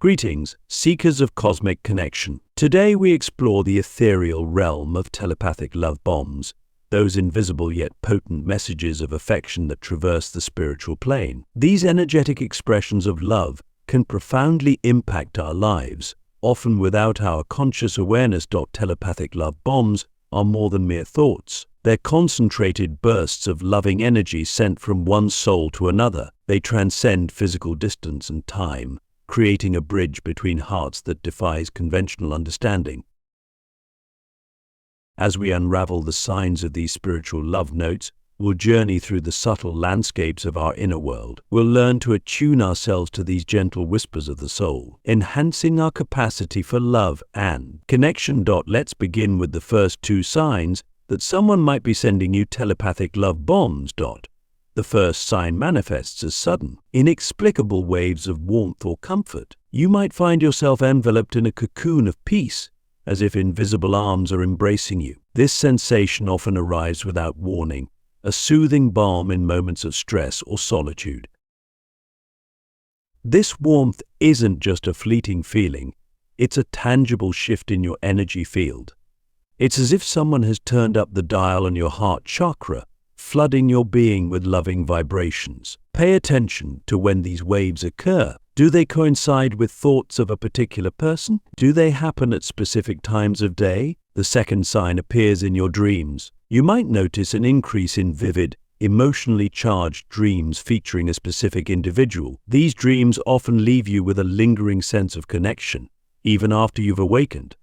Greetings, seekers of cosmic connection. Today we explore the ethereal realm of telepathic love bombs, those invisible yet potent messages of affection that traverse the spiritual plane. These energetic expressions of love can profoundly impact our lives, often without our conscious awareness. Telepathic love bombs are more than mere thoughts. They're concentrated bursts of loving energy sent from one soul to another. They transcend physical distance and time, creating a bridge between hearts that defies conventional understanding. As we unravel the signs of these spiritual love notes, we'll journey through the subtle landscapes of our inner world. We'll learn to attune ourselves to these gentle whispers of the soul, enhancing our capacity for love and connection. Let's begin with the first two signs that someone might be sending you telepathic love bombs. The first sign manifests as sudden, inexplicable waves of warmth or comfort. You might find yourself enveloped in a cocoon of peace, as if invisible arms are embracing you. This sensation often arrives without warning, a soothing balm in moments of stress or solitude. This warmth isn't just a fleeting feeling, it's a tangible shift in your energy field. It's as if someone has turned up the dial on your heart chakra, flooding your being with loving vibrations. Pay attention to when these waves occur. Do they coincide with thoughts of a particular person? Do they happen at specific times of day? The second sign appears in your dreams. You might notice an increase in vivid, emotionally charged dreams featuring a specific individual. These dreams often leave you with a lingering sense of connection, even after you've awakened.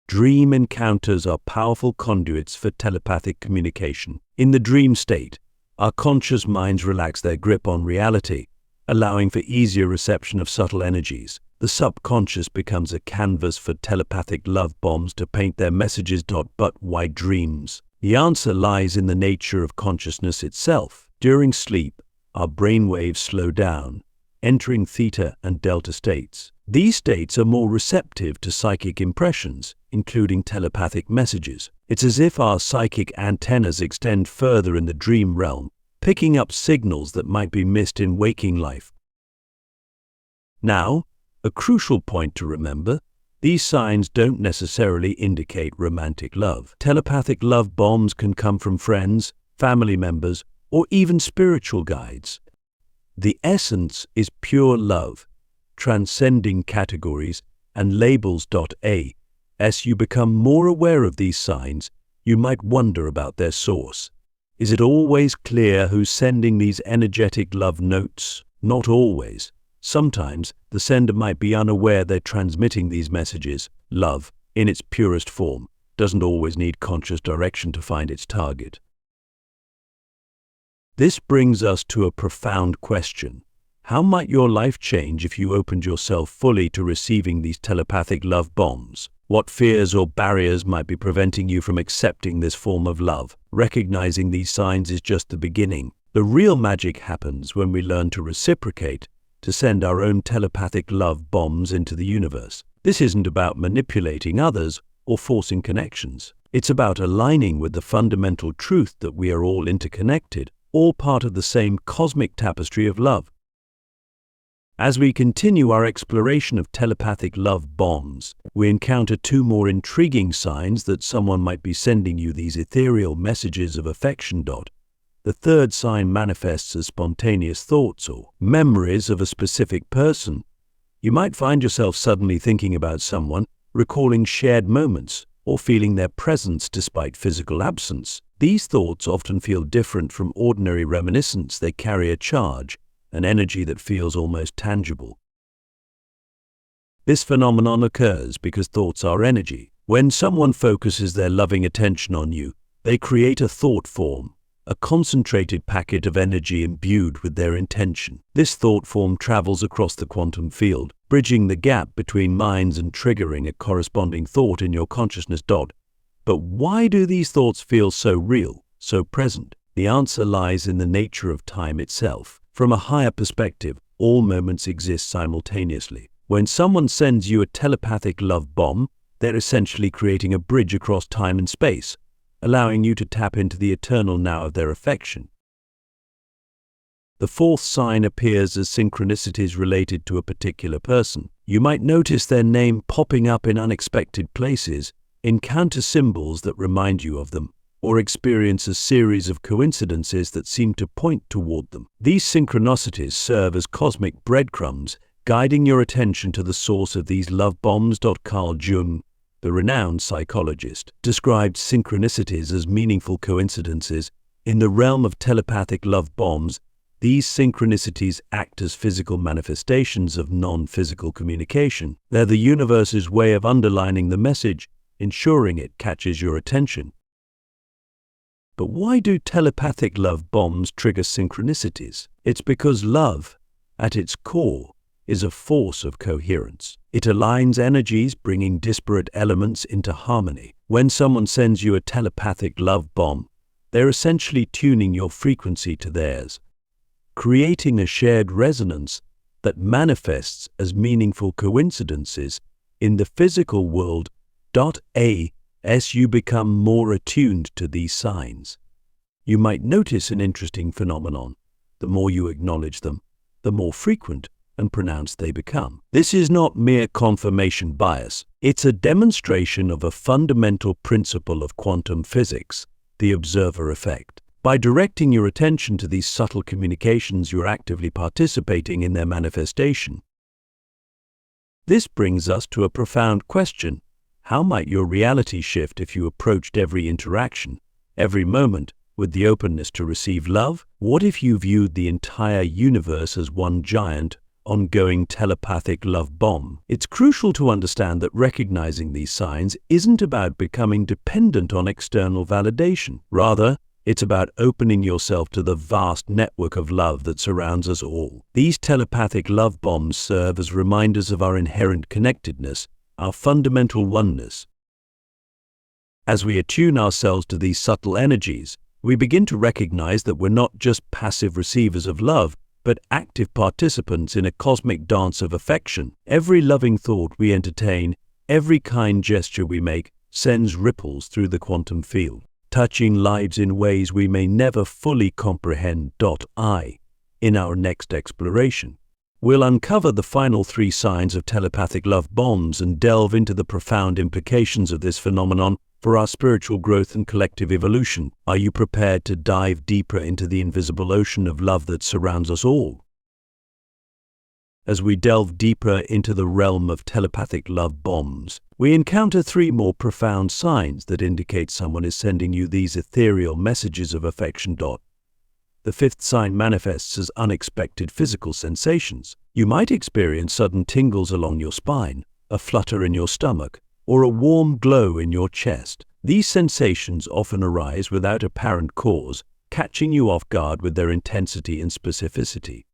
Dream encounters are powerful conduits for telepathic communication. In the dream state, our conscious minds relax their grip on reality, allowing for easier reception of subtle energies. The subconscious becomes a canvas for telepathic love bombs to paint their messages. But why dreams? The answer lies in the nature of consciousness itself. During sleep, our brainwaves slow down, entering theta and delta states. These states are more receptive to psychic impressions, including telepathic messages. It's as if our psychic antennas extend further in the dream realm, picking up signals that might be missed in waking life. Now, a crucial point to remember, these signs don't necessarily indicate romantic love. Telepathic love bombs can come from friends, family members, or even spiritual guides. The essence is pure love, transcending categories and labels. As you become more aware of these signs, you might wonder about their source. Is it always clear who's sending these energetic love notes? Not always. Sometimes the sender might be unaware they're transmitting these messages. Love, in its purest form, doesn't always need conscious direction to find its target. This brings us to a profound question. How might your life change if you opened yourself fully to receiving these telepathic love bombs? What fears or barriers might be preventing you from accepting this form of love? Recognizing these signs is just the beginning. The real magic happens when we learn to reciprocate, to send our own telepathic love bombs into the universe. This isn't about manipulating others or forcing connections. It's about aligning with the fundamental truth that we are all interconnected, all part of the same cosmic tapestry of love. As we continue our exploration of telepathic love bombs, we encounter two more intriguing signs that someone might be sending you these ethereal messages of affection. The third sign manifests as spontaneous thoughts or memories of a specific person. You might find yourself suddenly thinking about someone, recalling shared moments, or feeling their presence despite physical absence. These thoughts often feel different from ordinary reminiscence. They carry a charge, an energy that feels almost tangible. This phenomenon occurs because thoughts are energy. When someone focuses their loving attention on you, they create a thought form, a concentrated packet of energy imbued with their intention. This thought form travels across the quantum field, bridging the gap between minds and triggering a corresponding thought in your consciousness. But why do these thoughts feel so real, so present? The answer lies in the nature of time itself. From a higher perspective, all moments exist simultaneously. When someone sends you a telepathic love bomb, they're essentially creating a bridge across time and space, allowing you to tap into the eternal now of their affection. The fourth sign appears as synchronicities related to a particular person. You might notice their name popping up in unexpected places, encounter symbols that remind you of them, or experience a series of coincidences that seem to point toward them. These synchronicities serve as cosmic breadcrumbs, guiding your attention to the source of these love bombs. Carl Jung, the renowned psychologist, described synchronicities as meaningful coincidences. In the realm of telepathic love bombs, these synchronicities act as physical manifestations of non-physical communication. They're the universe's way of underlining the message, ensuring it catches your attention. But why do telepathic love bombs trigger synchronicities? It's because love, at its core, is a force of coherence. It aligns energies, bringing disparate elements into harmony. When someone sends you a telepathic love bomb, they're essentially tuning your frequency to theirs, creating a shared resonance that manifests as meaningful coincidences in the physical world. As you become more attuned to these signs, you might notice an interesting phenomenon. The more you acknowledge them, the more frequent and pronounced they become. This is not mere confirmation bias. It's a demonstration of a fundamental principle of quantum physics, the observer effect. By directing your attention to these subtle communications, you're actively participating in their manifestation. This brings us to a profound question. How might your reality shift if you approached every interaction, every moment, with the openness to receive love? What if you viewed the entire universe as one giant, ongoing telepathic love bomb? It's crucial to understand that recognizing these signs isn't about becoming dependent on external validation. Rather, it's about opening yourself to the vast network of love that surrounds us all. These telepathic love bombs serve as reminders of our inherent connectedness, our fundamental oneness. As we attune ourselves to these subtle energies, we begin to recognize that we're not just passive receivers of love, but active participants in a cosmic dance of affection. Every loving thought we entertain, every kind gesture we make, sends ripples through the quantum field, touching lives in ways we may never fully comprehend. In our next exploration, we'll uncover the final three signs of telepathic love bombs and delve into the profound implications of this phenomenon for our spiritual growth and collective evolution. Are you prepared to dive deeper into the invisible ocean of love that surrounds us all? As we delve deeper into the realm of telepathic love bombs, we encounter three more profound signs that indicate someone is sending you these ethereal messages of affection. The fifth sign manifests as unexpected physical sensations. You might experience sudden tingles along your spine, a flutter in your stomach, or a warm glow in your chest. These sensations often arise without apparent cause, catching you off guard with their intensity and specificity.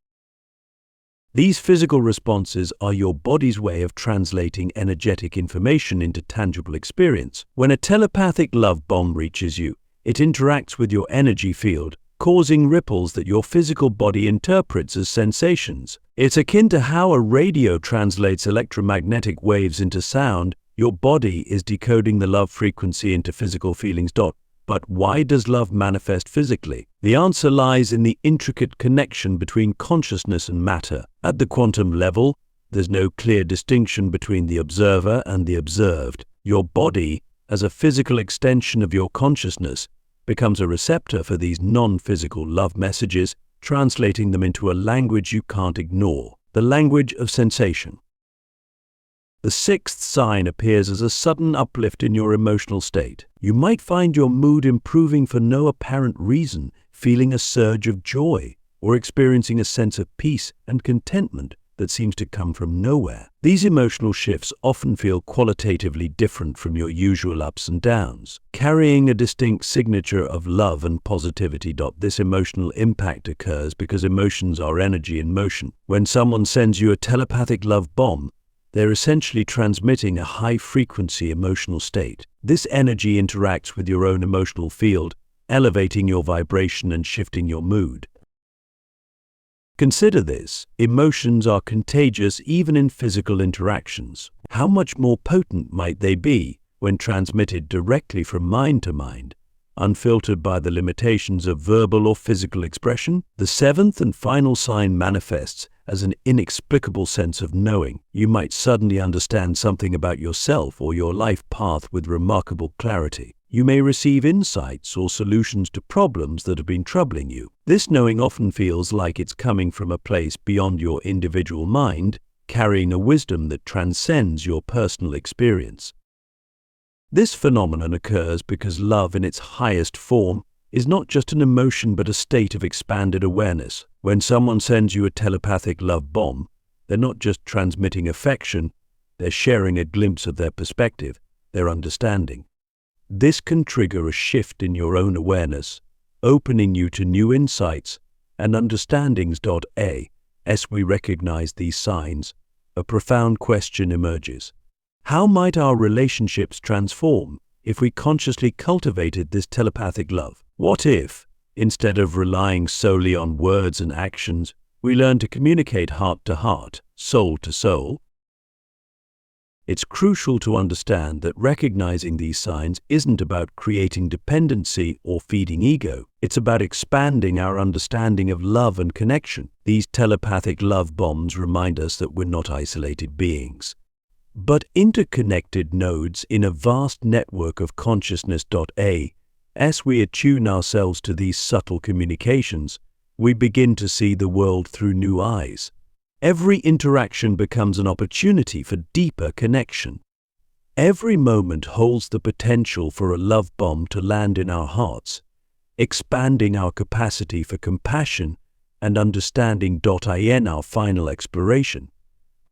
These physical responses are your body's way of translating energetic information into tangible experience. When a telepathic love bomb reaches you, it interacts with your energy field, causing ripples that your physical body interprets as sensations. It's akin to how a radio translates electromagnetic waves into sound. Your body is decoding the love frequency into physical feelings. But why does love manifest physically? The answer lies in the intricate connection between consciousness and matter. At the quantum level, there's no clear distinction between the observer and the observed. Your body, as a physical extension of your consciousness, becomes a receptor for these non-physical love messages, translating them into a language you can't ignore, the language of sensation. The sixth sign appears as a sudden uplift in your emotional state. You might find your mood improving for no apparent reason, feeling a surge of joy, or experiencing a sense of peace and contentment that seems to come from nowhere. These emotional shifts often feel qualitatively different from your usual ups and downs, carrying a distinct signature of love and positivity. This emotional impact occurs because emotions are energy in motion. When someone sends you a telepathic love bomb, they're essentially transmitting a high-frequency emotional state. This energy interacts with your own emotional field, elevating your vibration and shifting your mood. Consider this. Emotions are contagious even in physical interactions. How much more potent might they be when transmitted directly from mind to mind? unfiltered by the limitations of verbal or physical expression. The seventh and final sign manifests as an inexplicable sense of knowing. You might suddenly understand something about yourself or your life path with remarkable clarity. You may receive insights or solutions to problems that have been troubling you. This knowing often feels like it's coming from a place beyond your individual mind, carrying a wisdom that transcends your personal experience. This phenomenon occurs because love in its highest form is not just an emotion but a state of expanded awareness. When someone sends you a telepathic love bomb, they're not just transmitting affection, they're sharing a glimpse of their perspective, their understanding. This can trigger a shift in your own awareness, opening you to new insights and understandings. As we recognize these signs, a profound question emerges. How might our relationships transform if we consciously cultivated this telepathic love? What if, instead of relying solely on words and actions, we learn to communicate heart to heart, soul to soul? It's crucial to understand that recognizing these signs isn't about creating dependency or feeding ego. It's about expanding our understanding of love and connection. These telepathic love bombs remind us that we're not isolated beings, but interconnected nodes in a vast network of consciousness. As we attune ourselves to these subtle communications, we begin to see the world through new eyes. Every interaction becomes an opportunity for deeper connection. Every moment holds the potential for a love bomb to land in our hearts, expanding our capacity for compassion and understanding. In our final exploration,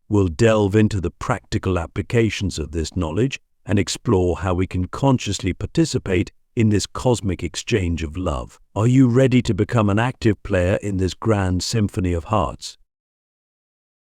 we'll delve into the practical applications of this knowledge and explore how we can consciously participate in this cosmic exchange of love. Are you ready to become an active player in this grand symphony of hearts?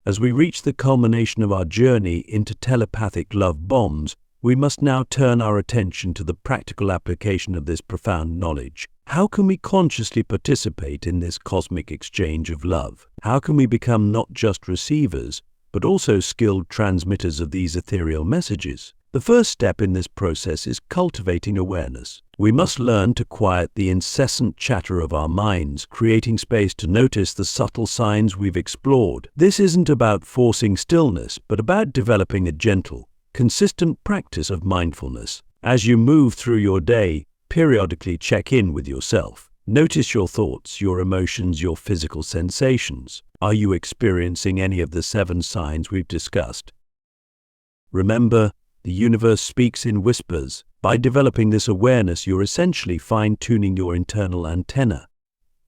As we reach the culmination of our journey into telepathic love bombs, we must now turn our attention to the practical application of this profound knowledge. How can we consciously participate in this cosmic exchange of love? How can we become not just receivers, but also skilled transmitters of these ethereal messages? The first step in this process is cultivating awareness. We must learn to quiet the incessant chatter of our minds, creating space to notice the subtle signs we've explored. This isn't about forcing stillness, but about developing a gentle, consistent practice of mindfulness. As you move through your day, periodically check in with yourself. Notice your thoughts, your emotions, your physical sensations. Are you experiencing any of the 7 signs we've discussed? Remember, the universe speaks in whispers. By developing this awareness, you're essentially fine-tuning your internal antenna,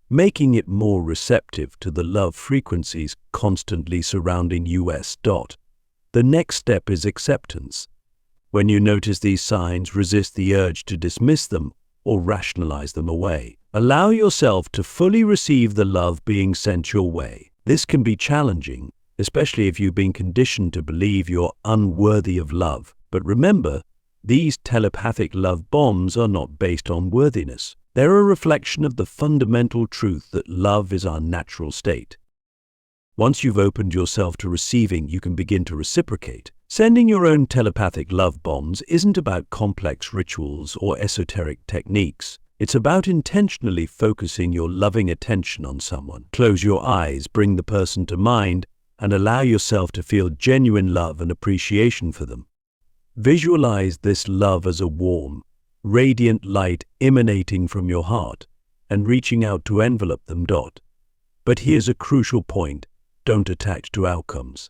making it more receptive to the love frequencies constantly surrounding us. The next step is acceptance. When you notice these signs, resist the urge to dismiss them or rationalize them away. Allow yourself to fully receive the love being sent your way. This can be challenging, especially if you've been conditioned to believe you're unworthy of love. But remember, these telepathic love bombs are not based on worthiness. They're a reflection of the fundamental truth that love is our natural state. Once you've opened yourself to receiving, you can begin to reciprocate. Sending your own telepathic love bombs isn't about complex rituals or esoteric techniques. It's about intentionally focusing your loving attention on someone. Close your eyes, bring the person to mind, and allow yourself to feel genuine love and appreciation for them. Visualize this love as a warm, radiant light emanating from your heart and reaching out to envelop them. But here's a crucial point: don't attach to outcomes.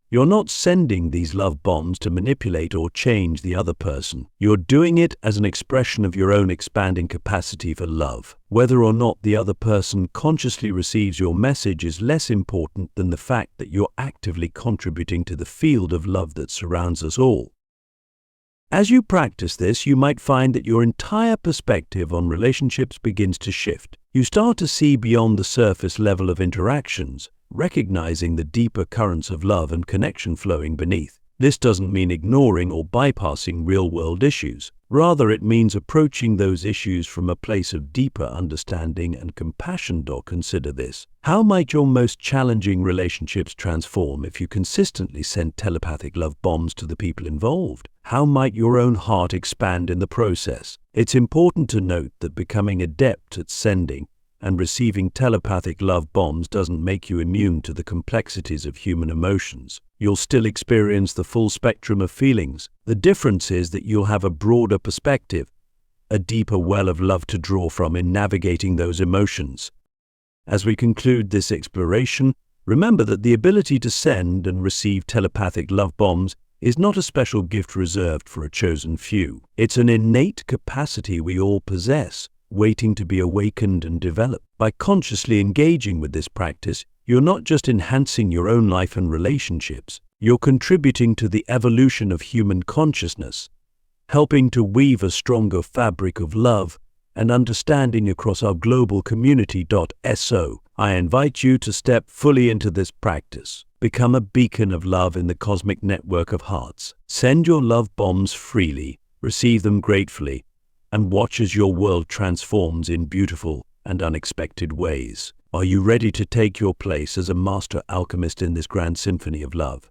You're not sending these love bombs to manipulate or change the other person. You're doing it as an expression of your own expanding capacity for love. Whether or not the other person consciously receives your message is less important than the fact that you're actively contributing to the field of love that surrounds us all. As you practice this, you might find that your entire perspective on relationships begins to shift. You start to see beyond the surface level of interactions, recognizing the deeper currents of love and connection flowing beneath. This doesn't mean ignoring or bypassing real-world issues. Rather, it means approaching those issues from a place of deeper understanding and compassion. Consider this. How might your most challenging relationships transform if you consistently sent telepathic love bombs to the people involved? How might your own heart expand in the process? It's important to note that becoming adept at sending and receiving telepathic love bombs doesn't make you immune to the complexities of human emotions. You'll still experience the full spectrum of feelings. The difference is that you'll have a broader perspective, a deeper well of love to draw from in navigating those emotions. As we conclude this exploration, remember that the ability to send and receive telepathic love bombs is not a special gift reserved for a chosen few. It's an innate capacity we all possess, waiting to be awakened and developed. By consciously engaging with this practice, you're not just enhancing your own life and relationships, you're contributing to the evolution of human consciousness, helping to weave a stronger fabric of love and understanding across our global community. So, I invite you to step fully into this practice. Become a beacon of love in the cosmic network of hearts. Send your love bombs freely, receive them gratefully, and watch as your world transforms in beautiful and unexpected ways. Are you ready to take your place as a master alchemist in this grand symphony of love?